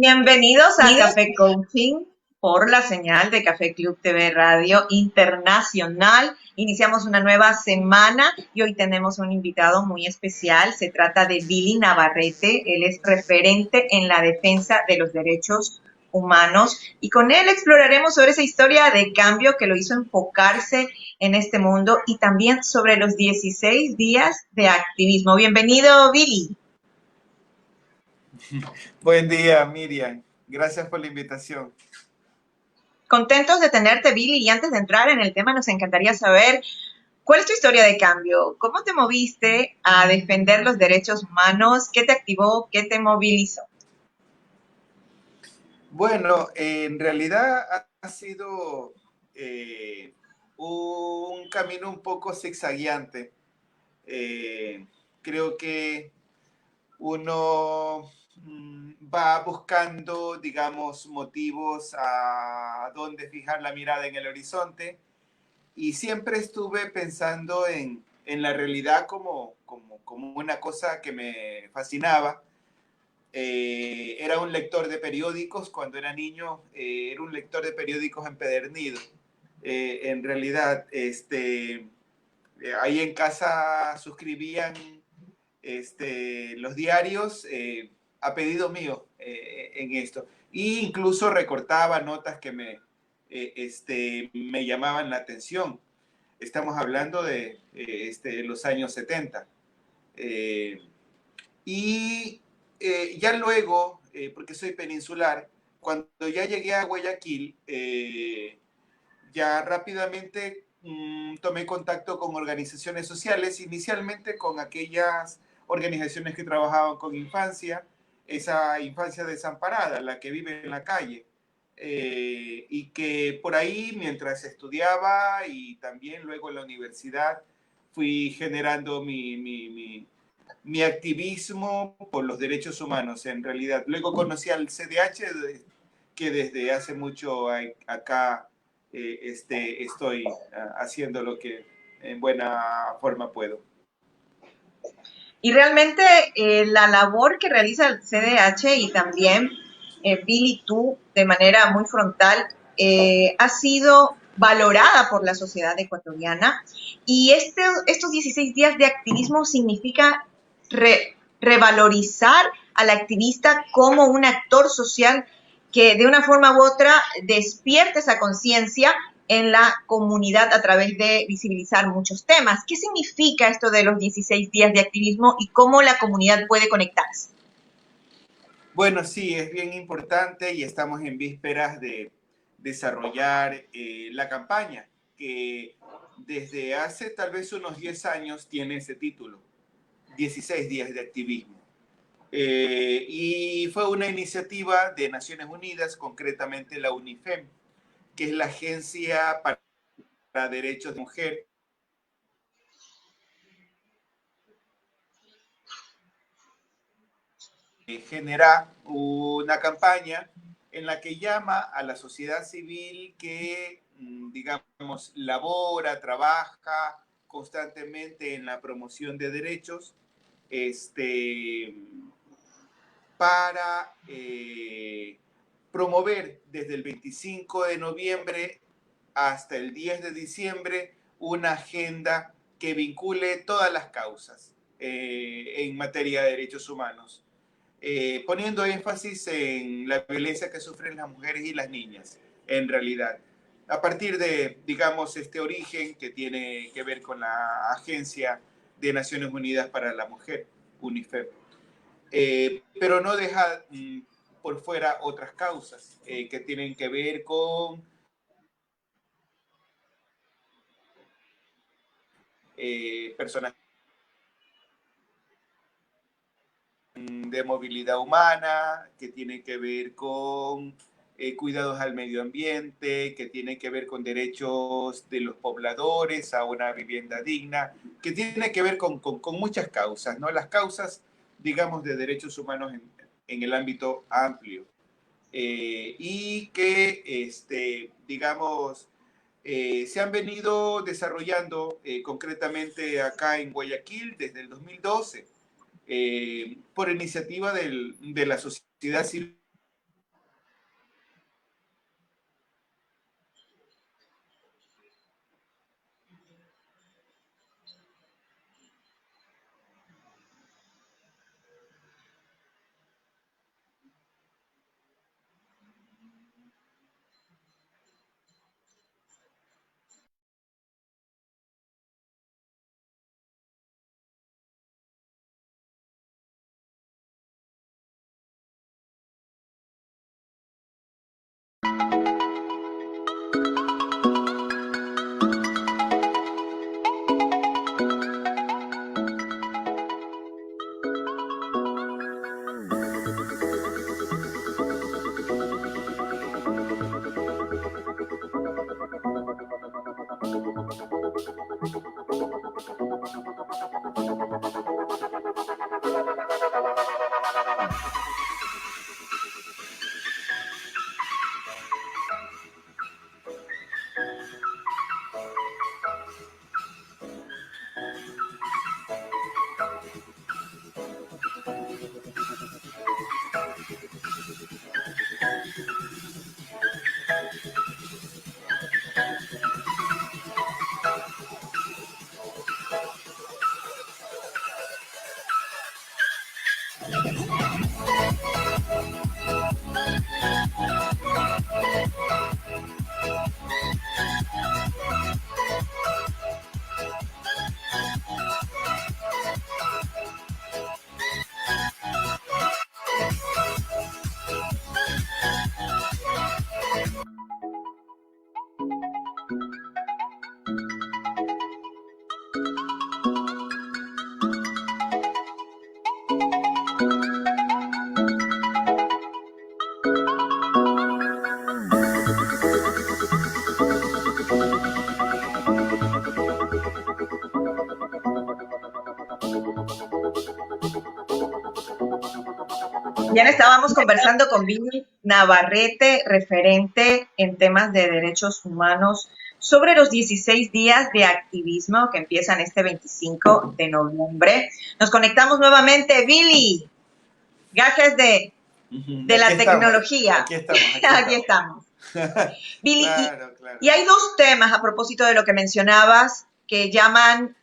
Bienvenidos a Café Coaching por la señal de Café Club TV Radio Internacional. Iniciamos una nueva semana y hoy tenemos un invitado muy especial. Se trata de Billy Navarrete. Él es referente en la defensa de los derechos humanos y con él exploraremos sobre esa historia de cambio que lo hizo enfocarse en este mundo y también sobre los 16 días de activismo. Bienvenido, Billy. Buen día, Miriam. Gracias por la invitación. Contentos de tenerte, Billy, y antes de entrar en el tema nos encantaría saber cuál es tu historia de cambio, cómo te moviste a defender los derechos humanos, qué te activó, qué te movilizó. Bueno, en realidad ha sido un camino un poco zigzagueante. Creo que uno va buscando, digamos, motivos a dónde fijar la mirada en el horizonte y siempre estuve pensando en la realidad como una cosa que me fascinaba. Era un lector de periódicos cuando era niño, era un lector de periódicos empedernido. En realidad, ahí en casa suscribían los diarios a pedido mío en esto. E incluso recortaba notas que me llamaban la atención. Estamos hablando de los años 70. Y ya luego, porque soy peninsular, cuando ya llegué a Guayaquil, ya rápidamente tomé contacto con organizaciones sociales, inicialmente con aquellas organizaciones que trabajaban con infancia, esa infancia desamparada, la que vive en la calle, y que por ahí, mientras estudiaba y también luego en la universidad, fui generando mi activismo por los derechos humanos, en realidad. Luego conocí al CDH, que desde hace mucho acá estoy haciendo lo que en buena forma puedo. Y realmente la labor que realiza el CDH y también Billy, tú de manera muy frontal, ha sido valorada por la sociedad ecuatoriana y estos 16 días de activismo significa revalorizar al activista como un actor social que de una forma u otra despierte esa conciencia en la comunidad a través de visibilizar muchos temas. ¿Qué significa esto de los 16 días de activismo y cómo la comunidad puede conectarse? Bueno, sí, es bien importante y estamos en vísperas de desarrollar la campaña que desde hace tal vez unos 10 años tiene ese título, 16 días de activismo. Y fue una iniciativa de Naciones Unidas, concretamente la UNIFEM, que es la Agencia para Derechos de Mujer. Genera una campaña en la que llama a la sociedad civil que, digamos, labora, trabaja constantemente en la promoción de derechos, para promover desde el 25 de noviembre hasta el 10 de diciembre una agenda que vincule todas las causas en materia de derechos humanos, poniendo énfasis en la violencia que sufren las mujeres y las niñas, en realidad. A partir de, digamos, este origen que tiene que ver con la Agencia de Naciones Unidas para la Mujer, UNIFEM. Pero no deja por fuera otras causas que tienen que ver con personas de movilidad humana, que tienen que ver con cuidados al medio ambiente, que tiene que ver con derechos de los pobladores a una vivienda digna, que tiene que ver con muchas causas, ¿no? Las causas, digamos, de derechos humanos en el ámbito amplio. Y que, digamos, se han venido desarrollando concretamente acá en Guayaquil desde el 2012, por iniciativa de la sociedad civil Mañana estábamos conversando con Vini Navarrete, referente en temas de derechos humanos, sobre los 16 días de activismo que empiezan este 25 de noviembre. Nos conectamos nuevamente, Billy. Gajes de la tecnología. Aquí estamos. Aquí estamos. Billy, claro. Y hay dos temas a propósito de lo que mencionabas que llaman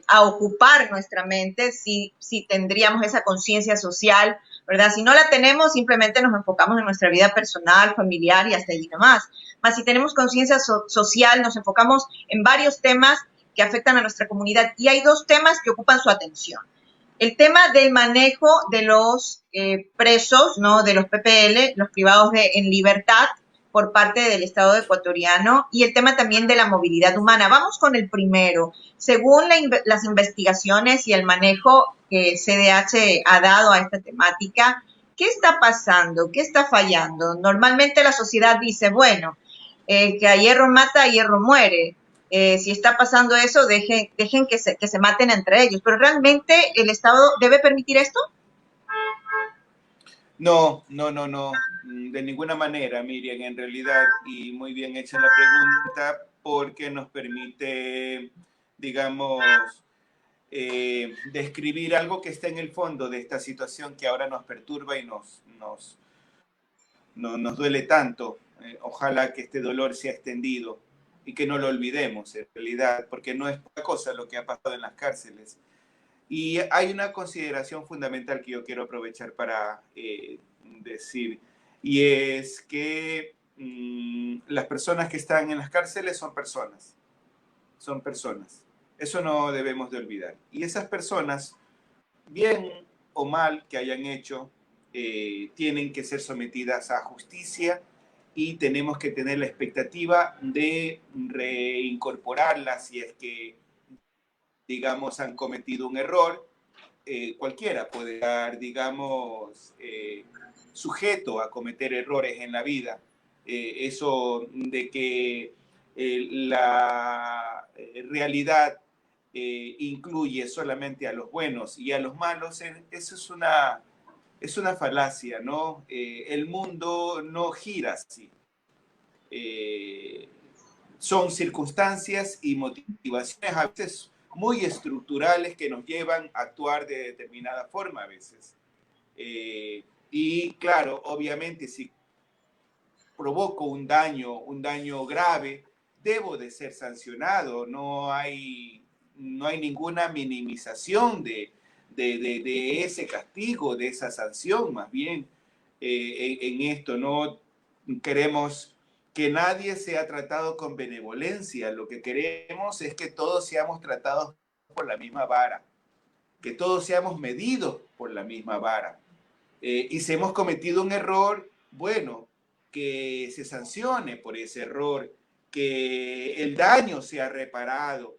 a ocupar nuestra mente si tendríamos esa conciencia social, ¿verdad? Si no la tenemos, simplemente nos enfocamos en nuestra vida personal, familiar y hasta allí nomás. Mas si tenemos conciencia social, nos enfocamos en varios temas que afectan a nuestra comunidad y hay dos temas que ocupan su atención. El tema del manejo de los presos, ¿no? De los PPL, los privados en libertad, por parte del Estado ecuatoriano y el tema también de la movilidad humana. Vamos con el primero. Según las investigaciones y el manejo que CDH ha dado a esta temática, ¿qué está pasando? ¿Qué está fallando? Normalmente la sociedad dice, bueno, que a hierro mata, a hierro muere. Si está pasando eso, dejen que se maten entre ellos. Pero ¿realmente el Estado debe permitir esto? No, de ninguna manera, Miriam, en realidad, y muy bien hecha la pregunta, porque nos permite, digamos, describir algo que está en el fondo de esta situación que ahora nos perturba y nos duele tanto. Ojalá que este dolor sea extendido y que no lo olvidemos, en realidad, porque no es poca cosa lo que ha pasado en las cárceles. Y hay una consideración fundamental que yo quiero aprovechar para decir, y es que las personas que están en las cárceles son personas. Eso no debemos de olvidar. Y esas personas, bien o mal que hayan hecho, tienen que ser sometidas a justicia y tenemos que tener la expectativa de reincorporarlas si es que, digamos, han cometido un error. Cualquiera puede estar, digamos, sujeto a cometer errores en la vida. Eso de que la realidad incluye solamente a los buenos y a los malos, eso es una falacia, ¿no? El mundo no gira así. Son circunstancias y motivaciones a veces muy estructurales que nos llevan a actuar de determinada forma a veces. Y claro, obviamente si provoco un daño grave, debo de ser sancionado. No hay ninguna minimización de ese castigo, de esa sanción, más bien en esto. No queremos que nadie sea tratado con benevolencia. Lo que queremos es que todos seamos tratados por la misma vara, que todos seamos medidos por la misma vara. Y si hemos cometido un error, bueno, que se sancione por ese error, que el daño sea reparado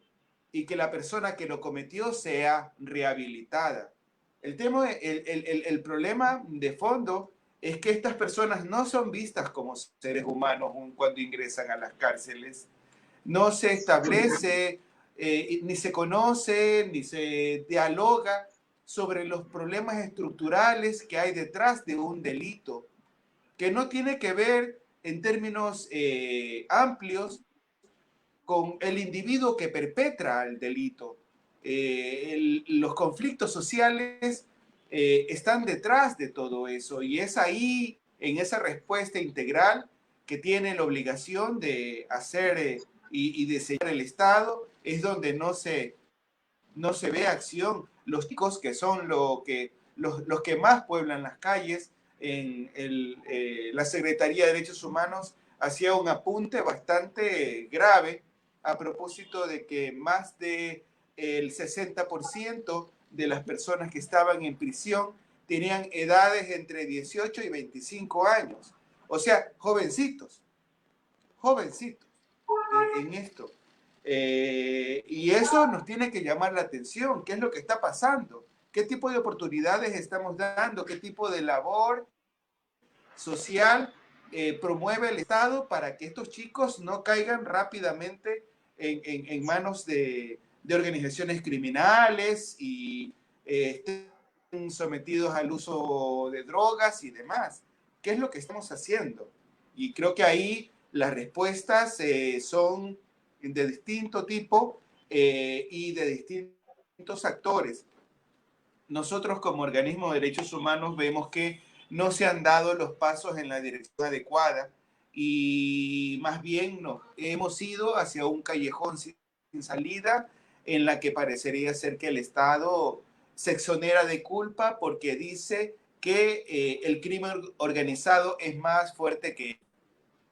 y que la persona que lo cometió sea rehabilitada. El problema de fondo es que estas personas no son vistas como seres humanos cuando ingresan a las cárceles. No se establece, ni se conoce, ni se dialoga sobre los problemas estructurales que hay detrás de un delito, que no tiene que ver en términos amplios con el individuo que perpetra el delito. Los conflictos sociales están detrás de todo eso y es ahí, en esa respuesta integral que tiene la obligación de hacer y diseñar el Estado, es donde no se ve acción. Los chicos que son los que más pueblan las calles, la Secretaría de Derechos Humanos hacía un apunte bastante grave a propósito de que más del 60% de las personas que estaban en prisión tenían edades entre 18 y 25 años. O sea, jovencitos en esto. Y eso nos tiene que llamar la atención. ¿Qué es lo que está pasando? ¿Qué tipo de oportunidades estamos dando? ¿Qué tipo de labor social promueve el Estado para que estos chicos no caigan rápidamente en manos de organizaciones criminales y estén sometidos al uso de drogas y demás. ¿Qué es lo que estamos haciendo? Y creo que ahí las respuestas son de distinto tipo y de distintos actores. Nosotros como organismo de derechos humanos vemos que no se han dado los pasos en la dirección adecuada y más bien nos hemos ido hacia un callejón sin salida en la que parecería ser que el Estado se exonera de culpa porque dice que el crimen organizado es más fuerte que él.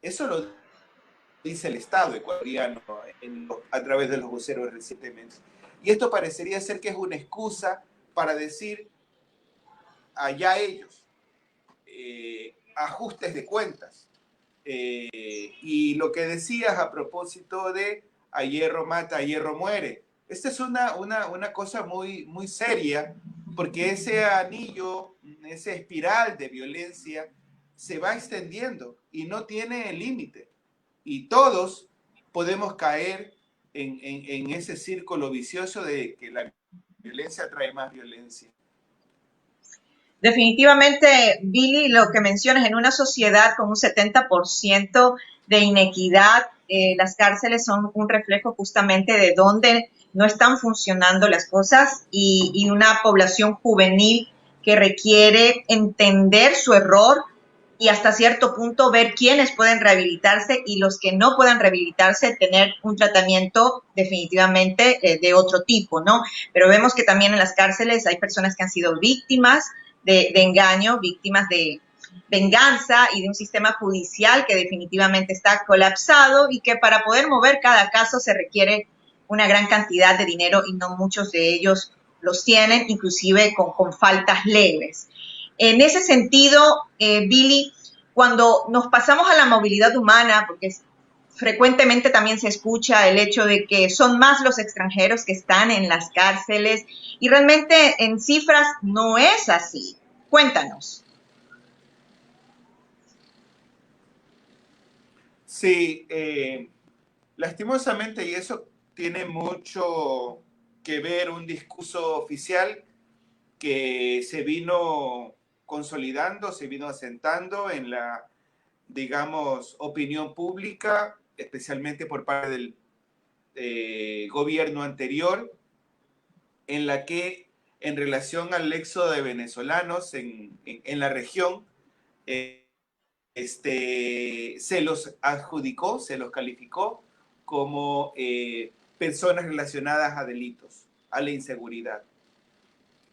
Eso lo dice el Estado ecuatoriano a través de los voceros recientemente. Y esto parecería ser que es una excusa para decir allá ellos, ajustes de cuentas. Y lo que decías a propósito de a hierro mata, a hierro muere. Esta es una cosa muy, muy seria, porque ese anillo, esa espiral de violencia se va extendiendo y no tiene límite. Y todos podemos caer en ese círculo vicioso de que la violencia trae más violencia. Definitivamente, Billy, lo que mencionas, en una sociedad con un 70% de inequidad, las cárceles son un reflejo justamente de dónde no están funcionando las cosas y una población juvenil que requiere entender su error y hasta cierto punto ver quiénes pueden rehabilitarse y los que no puedan rehabilitarse, tener un tratamiento definitivamente de otro tipo, ¿no? Pero vemos que también en las cárceles hay personas que han sido víctimas de engaño, víctimas de venganza y de un sistema judicial que definitivamente está colapsado y que para poder mover cada caso se requiere una gran cantidad de dinero y no muchos de ellos los tienen, inclusive con faltas leves. En ese sentido, Billy, cuando nos pasamos a la movilidad humana, porque frecuentemente también se escucha el hecho de que son más los extranjeros que están en las cárceles y realmente en cifras no es así. Cuéntanos. Sí, lastimosamente, y eso tiene mucho que ver un discurso oficial que se vino consolidando, se vino asentando en la, digamos, opinión pública, especialmente por parte del gobierno anterior, en la que en relación al éxodo de venezolanos en la región, se los adjudicó, se los calificó como personas relacionadas a delitos, a la inseguridad.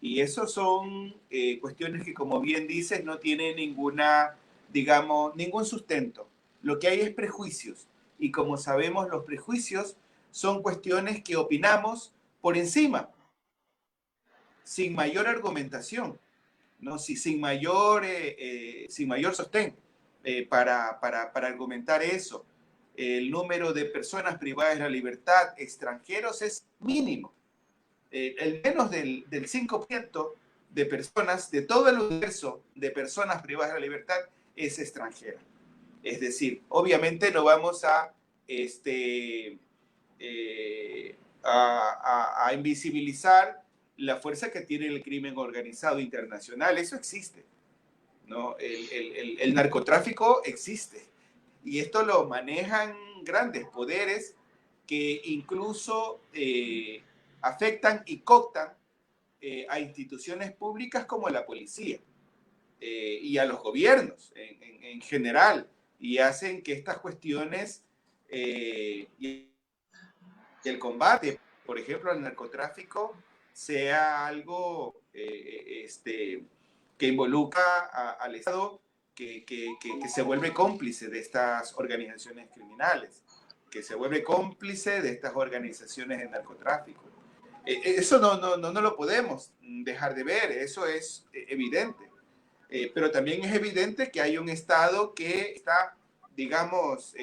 Y eso son cuestiones que, como bien dices, no tienen ninguna, digamos, ningún sustento. Lo que hay es prejuicios. Y como sabemos, los prejuicios son cuestiones que opinamos por encima, sin mayor argumentación, ¿no? Sin mayor sostén para argumentar eso. El número de personas privadas de la libertad extranjeros es mínimo. El menos del 5% de personas, de todo el universo de personas privadas de la libertad, es extranjera. Es decir, obviamente no vamos a invisibilizar la fuerza que tiene el crimen organizado internacional. Eso existe, ¿no? El narcotráfico existe. Y esto lo manejan grandes poderes que incluso afectan y cooptan a instituciones públicas como la policía y a los gobiernos en general, y hacen que estas cuestiones y el combate, por ejemplo, al narcotráfico, sea algo que involucra al Estado, que se vuelve cómplice de estas organizaciones criminales, que se vuelve cómplice de estas organizaciones de narcotráfico. Eso no lo podemos dejar de ver, eso es evidente. Pero también es evidente que hay un Estado que está, digamos,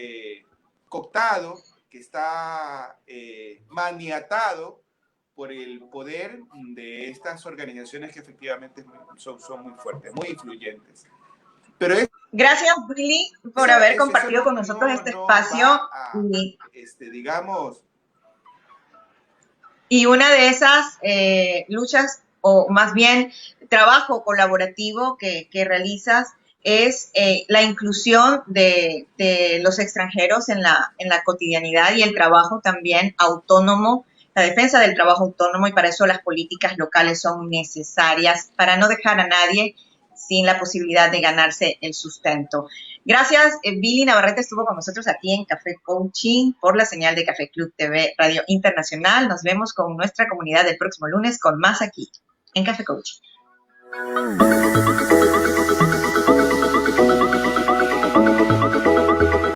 cooptado, que está maniatado por el poder de estas organizaciones que efectivamente son muy fuertes, muy influyentes. Pero gracias, Billy, por haber compartido con nosotros este espacio. Digamos. Y una de esas luchas o más bien trabajo colaborativo que realizas es la inclusión de los extranjeros en la cotidianidad y el trabajo también autónomo, la defensa del trabajo autónomo, y para eso las políticas locales son necesarias para no dejar a nadie sin la posibilidad de ganarse el sustento. Gracias, Billy Navarrete estuvo con nosotros aquí en Café Coaching por la señal de Café Club TV Radio Internacional. Nos vemos con nuestra comunidad el próximo lunes con más aquí en Café Coaching.